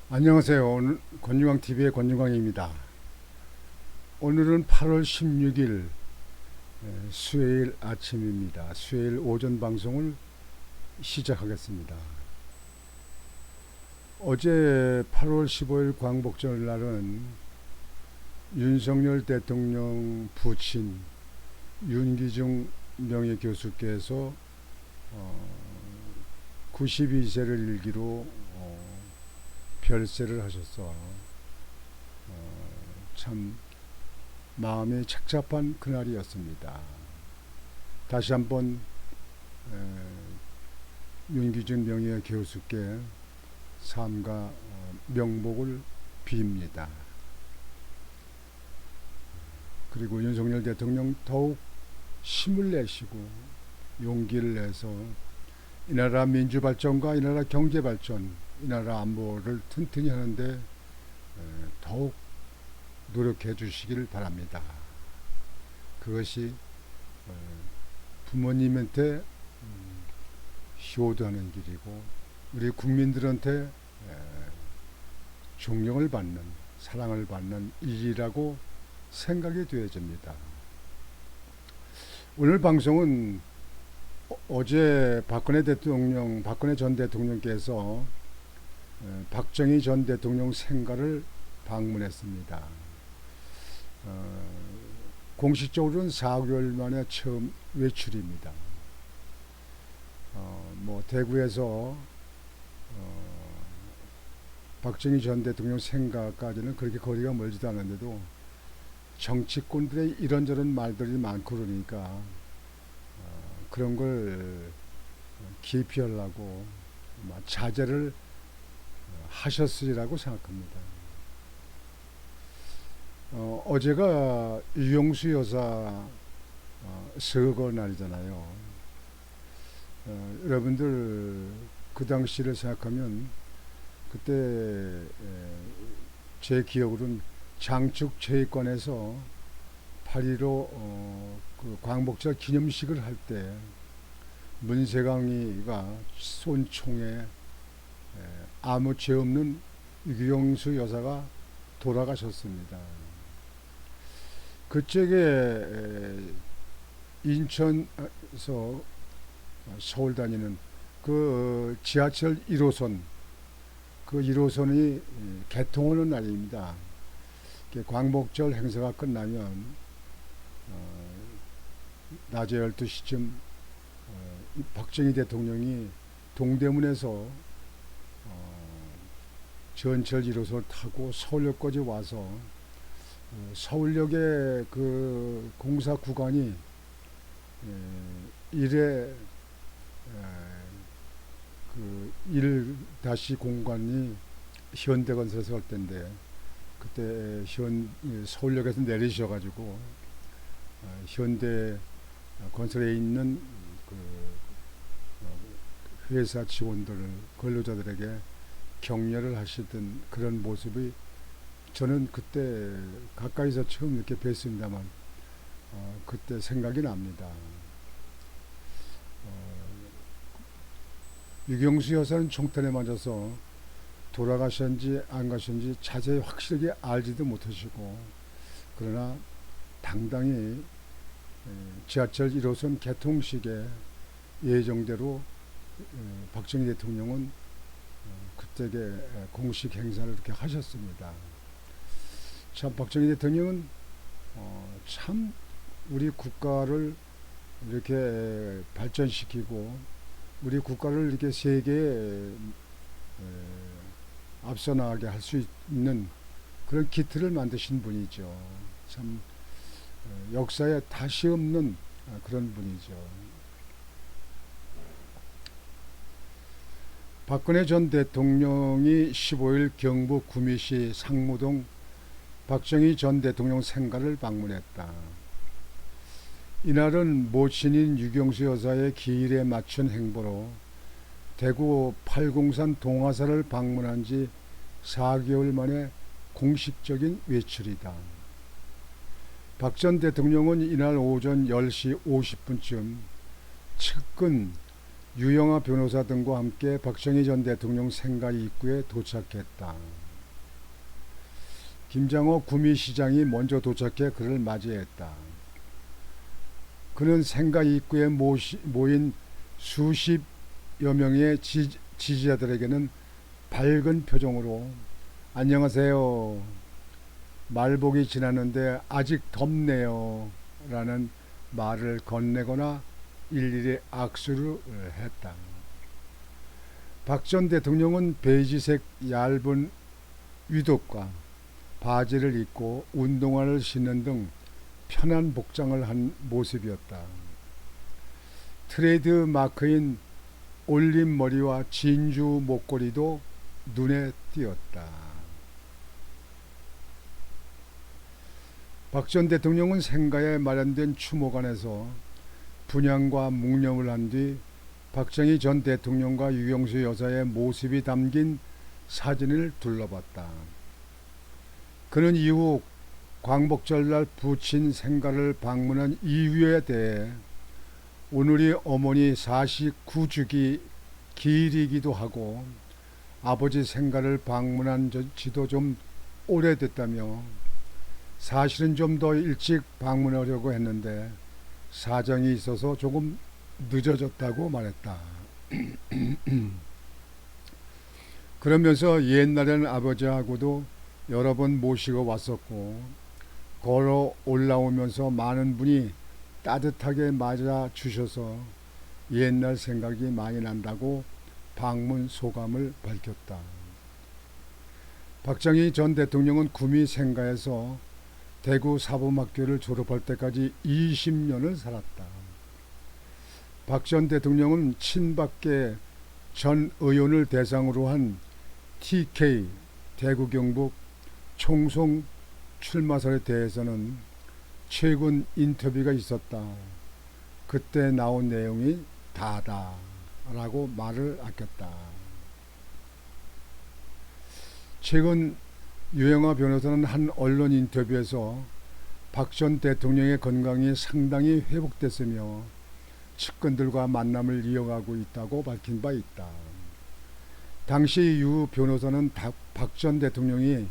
안녕하세요. 오늘 권유광TV의 권유광입니다. 오늘은 8월 16일 수요일 아침입니다. 수요일 오전 방송을 시작하겠습니다. 어제 8월 15일 광복절 날은 윤석열 대통령 부친 윤기중 명예교수께서 92세를 일기로 별세를 하셔서 참 마음이 착잡한 그날이었습니다. 다시 한번 윤기준 명예교수께 삼가 명복을 빕니다. 그리고 윤석열 대통령 더욱 힘을 내시고 용기를 내서 이 나라 민주발전과 이 나라 경제발전, 이 나라 안보를 튼튼히 하는데 더욱 노력해 주시길 바랍니다. 그것이 부모님한테 효도하는 길이고 우리 국민들한테 존경을 받는, 사랑을 받는 일이라고 생각이 되어집니다. 오늘 방송은 어제 박근혜 전 대통령께서 박정희 전 대통령 생가를 방문했습니다. 공식적으로는 4개월 만에 처음 외출입니다. 대구에서 박정희 전 대통령 생가까지는 그렇게 거리가 멀지도 않은데도 정치권들의 이런저런 말들이 많고 그러니까 그런 걸 기피하려고 자제를 하셨으리라고 생각합니다. 어제가 유영수 여사 서거 날이잖아요. 여러분들 그 당시를 생각하면 그때 제 기억으로는 장축 체육관에서 8.15 그 광복절 기념식을 할 때 문세강이가 쏜 총에 아무 죄 없는 유영수 여사가 돌아가셨습니다. 그쪽에 인천에서 서울 다니는 그 지하철 1호선 그 1호선이 개통하는 날입니다. 광복절 행사가 끝나면 낮에 12시쯤 박정희 대통령이 동대문에서 전철 1호선을 타고 서울역까지 와서 서울역의 그 공사 구간이 1회 그 1- 공간이 현대건설에서 할 때인데 그때 서울역에서 내리셔가지고 현대 건설에 있는 그 회사 직원들을 근로자들에게 격려를 하시던 그런 모습이 저는 그때 가까이서 처음 이렇게 뵀습니다만 그때 생각이 납니다. 유경수 여사는 총탄에 맞아서 돌아가셨는지 안 가셨는지 자세히 확실하게 알지도 못하시고 그러나 당당히 지하철 1호선 개통식에 예정대로 박정희 대통령은 그때의 공식 행사를 이렇게 하셨습니다. 참 박정희 대통령은 참 우리 국가를 이렇게 발전시키고 우리 국가를 이렇게 세계에 앞서 나가게 할 수 있는 그런 기틀을 만드신 분이죠. 참 역사에 다시 없는 그런 분이죠. 박근혜 전 대통령이 15일 경북 구미시 상무동 박정희 전 대통령 생가를 방문했다. 이날은 모친인 유경수 여사의 기일에 맞춘 행보로 대구 팔공산 동화사를 방문한 지 4개월 만에 공식적인 외출이다. 박 전 대통령은 이날 오전 10시 50분쯤 측근 유영아 변호사 등과 함께 박정희 전 대통령 생가 입구에 도착했다. 김장호 구미시장이 먼저 도착해 그를 맞이했다. 그는 생가 입구에 모인 수십여 명의 지지자들에게는 밝은 표정으로 안녕하세요. 말복이 지났는데 아직 덥네요. 라는 말을 건네거나 일일이 악수를 했다. 박 전 대통령은 베이지색 얇은 위독과 바지를 입고 운동화를 신는 등 편한 복장을 한 모습이었다. 트레이드 마크인 올린 머리와 진주 목걸이도 눈에 띄었다. 박 전 대통령은 생가에 마련된 추모관에서 분향과 묵념을 한 뒤 박정희 전 대통령과 유경수 여사의 모습이 담긴 사진을 둘러봤다. 그는 이후 광복절날 부친 생가를 방문한 이유에 대해 오늘이 어머니 49주기 기일이기도 하고 아버지 생가를 방문한 지도 좀 오래됐다며 사실은 좀 더 일찍 방문하려고 했는데 사정이 있어서 조금 늦어졌다고 말했다. 그러면서 옛날에는 아버지하고도 여러 번 모시고 왔었고 걸어 올라오면서 많은 분이 따뜻하게 맞아 주셔서 옛날 생각이 많이 난다고 방문 소감을 밝혔다. 박정희 전 대통령은 구미 생가에서 대구 사범학교를 졸업할 때까지 20년을 살았다. 박 전 대통령은 친박계 전 의원을 대상으로 한 TK 대구 경북 총송 출마설에 대해서는 최근 인터뷰가 있었다. 그때 나온 내용이 다다 라고 말을 아꼈다. 최근 유영아 변호사는 한 언론 인터뷰에서 박 전 대통령의 건강이 상당히 회복됐으며 측근들과 만남을 이어가고 있다고 밝힌 바 있다. 당시 유 변호사는 박 전 대통령이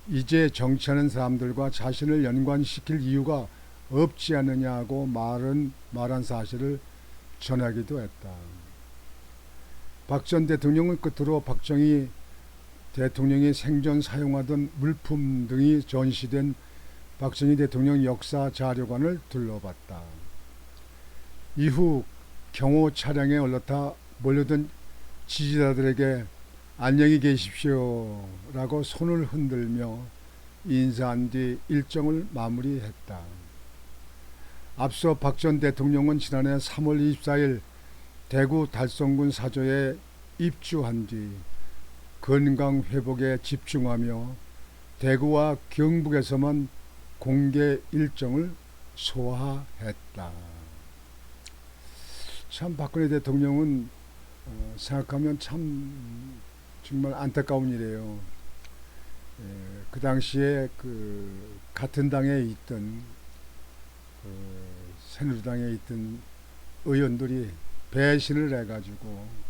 이제 정치하는 사람들과 자신을 연관시킬 이유가 없지 않느냐고 말한 사실을 전하기도 했다. 박 전 대통령은 끝으로 박정희 대통령이 생전 사용하던 물품 등이 전시된 박정희 대통령 역사 자료관을 둘러봤다. 이후 경호 차량에 올라타 몰려든 지지자들에게 안녕히 계십시오 라고 손을 흔들며 인사한 뒤 일정을 마무리했다. 앞서 박 전 대통령은 지난해 3월 24일 대구 달성군 사저에 입주한 뒤 건강 회복에 집중하며 대구와 경북에서만 공개 일정을 소화했다. 참 박근혜 대통령은 생각하면 참 정말 안타까운 일이에요. 그 당시에 그 같은 당에 있던 새누리당에 있던 의원들이 배신을 해가지고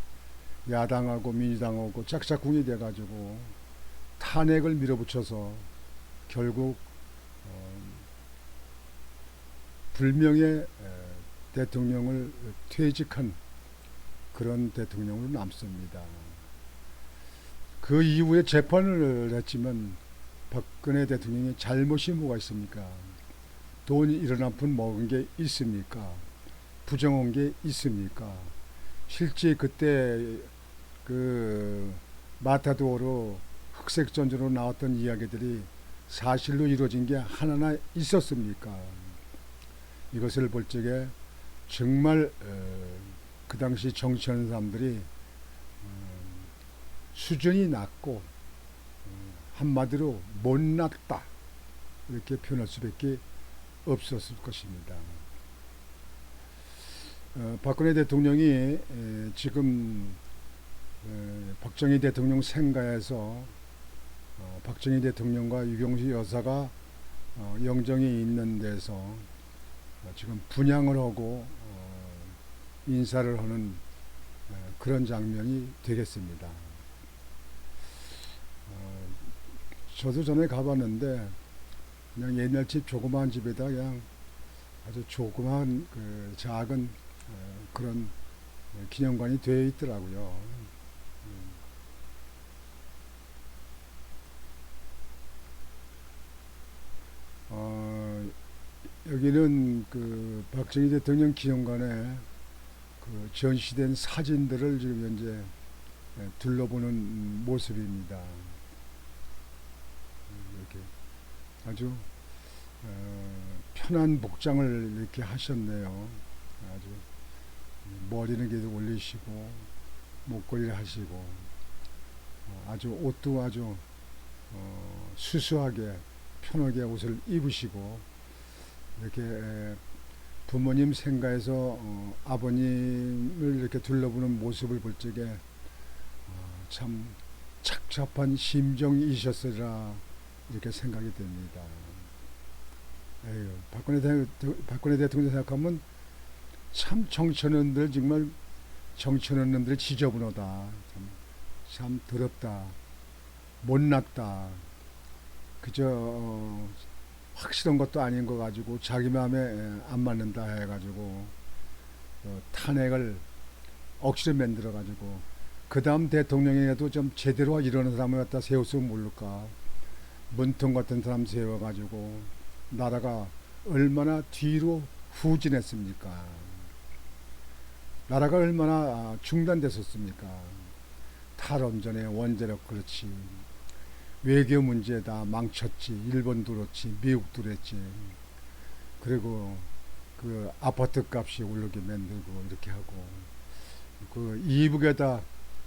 야당하고 민주당하고 짝짝꿍이 돼가지고 탄핵을 밀어붙여서 결국 불명예 대통령을 퇴직한 그런 대통령으로 남습니다. 그 이후에 재판을 했지만 박근혜 대통령이 잘못이 뭐가 있습니까? 돈 1원 한 푼 먹은 게 있습니까? 부정한 게 있습니까? 실제 그때 그 마타도어로 흑색 전조로 나왔던 이야기들이 사실로 이루어진 게 하나나 있었습니까? 이것을 볼 적에 정말 그 당시 정치하는 사람들이 수준이 낮고 한마디로 못났다 이렇게 표현할 수밖에 없었을 것입니다. 박근혜 대통령이 지금 박정희 대통령 생가에서 박정희 대통령과 유경수 여사가 영정이 있는 데서 지금 분향을 하고 인사를 하는 그런 장면이 되겠습니다. 저도 전에 가봤는데 그냥 옛날 집 조그마한 집에다 그냥 아주 조그마한 그 작은 그런 기념관이 되어 있더라고요. 어, 여기는 그 박정희 대통령 기념관에 그 전시된 사진들을 지금 현재 둘러보는 모습입니다. 이렇게 아주 편한 복장을 이렇게 하셨네요. 아주 머리는 계속 올리시고 목걸이를 하시고 아주 옷도 아주 수수하게 편하게 옷을 입으시고 이렇게 부모님 생가에서 아버님을 이렇게 둘러보는 모습을 볼 적에 참 착잡한 심정이셨으리라 이렇게 생각이 됩니다. 에휴, 박근혜 대통령 생각하면 참 정치인들 정말 정치인들이 지저분하다. 참 더럽다. 못났다. 그저 확실한 것도 아닌 거 가지고 자기 마음에 안 맞는다 해가지고 탄핵을 억지로 만들어 가지고 그 다음 대통령에도 좀 제대로 이러는 사람을 갖다 세웠으면 모를까. 문통 같은 사람 세워가지고 나라가 얼마나 뒤로 후진했습니까. 나라가 얼마나 중단됐었습니까. 탈원전에 원자력 그렇지, 외교 문제다 망쳤지, 일본도 그렇지, 미국도 그랬지. 그리고 그 아파트 값이 오르게 만들고 이렇게 하고 그 이북에다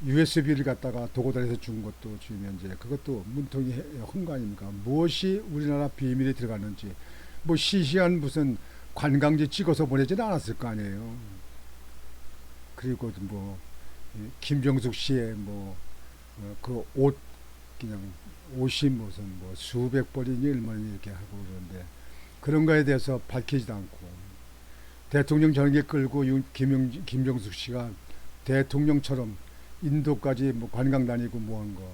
USB를 갖다가 도고다리에서 준 것도 지금 현재 그것도 문통이 한 거 아닙니까? 무엇이 우리나라 비밀이 들어갔는지 뭐 시시한 무슨 관광지 찍어서 보내지는 않았을 거 아니에요. 그리고 뭐 김정숙 씨의 뭐 그 옷 그냥 옷이 무슨 뭐 수백 벌이니 얼마니 이렇게 하고 그러는데 그런 거에 대해서 밝히지도 않고 대통령 전개 끌고 김정숙 씨가 대통령처럼 인도까지 뭐 관광 다니고 뭐 한 거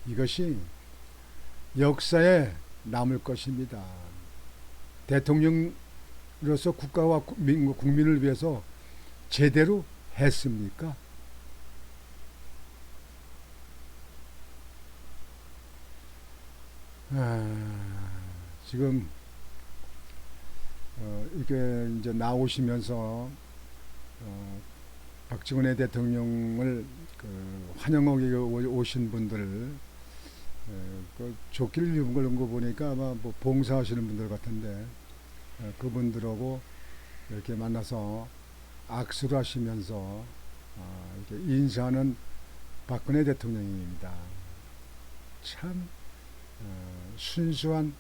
이것이 역사에 남을 것입니다. 대통령으로서 국가와 국민을 위해서 제대로 했습니까? 지금 이게 이제 나오시면서 박정희 대통령을 그 환영하기 오신 분들 그 조끼를 입은 걸 거 보니까 아마 뭐 봉사하시는 분들 같은데 그분들하고 이렇게 만나서 악수를 하시면서 이렇게 인사하는 박근혜 대통령입니다. 참 순수한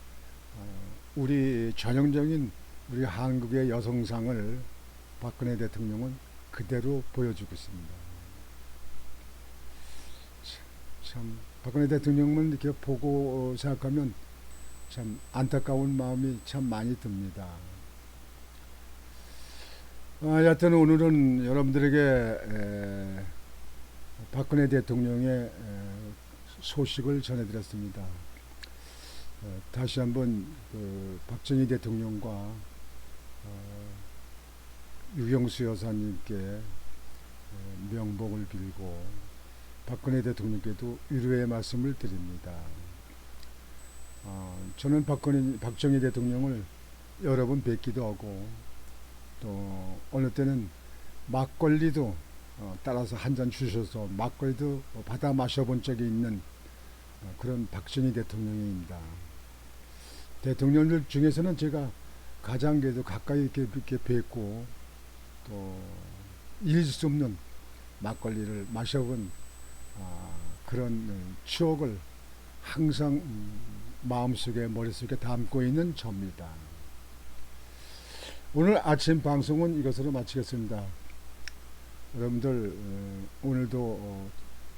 우리 전형적인 우리 한국의 여성상을 박근혜 대통령은 그대로 보여주고 있습니다. 참 박근혜 대통령은 이렇게 보고 생각하면 참 안타까운 마음이 참 많이 듭니다. 여하튼 오늘은 여러분들에게 박근혜 대통령의 소식을 전해드렸습니다. 다시 한번 그 박정희 대통령과 유경수 여사님께 명복을 빌고 박근혜 대통령께도 위로의 말씀을 드립니다. 저는 박정희 대통령을 여러 번 뵙기도 하고 또 어느 때는 막걸리도 따라서 한 잔 주셔서 막걸리도 받아 마셔본 적이 있는 그런 박정희 대통령입니다. 대통령들 중에서는 제가 가장 그래도 가까이 이렇게 뵙고 또 잊을 수 없는 막걸리를 마셔본 그런 추억을 항상 마음속에 머릿속에 담고 있는 저입니다. 오늘 아침 방송은 이것으로 마치겠습니다. 여러분들 오늘도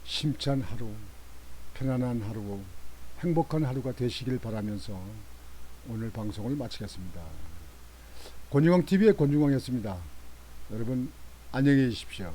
심찬 하루, 편안한 하루, 행복한 하루가 되시길 바라면서 오늘 방송을 마치겠습니다. 권중광TV의 권중광이었습니다. 여러분 안녕히 계십시오.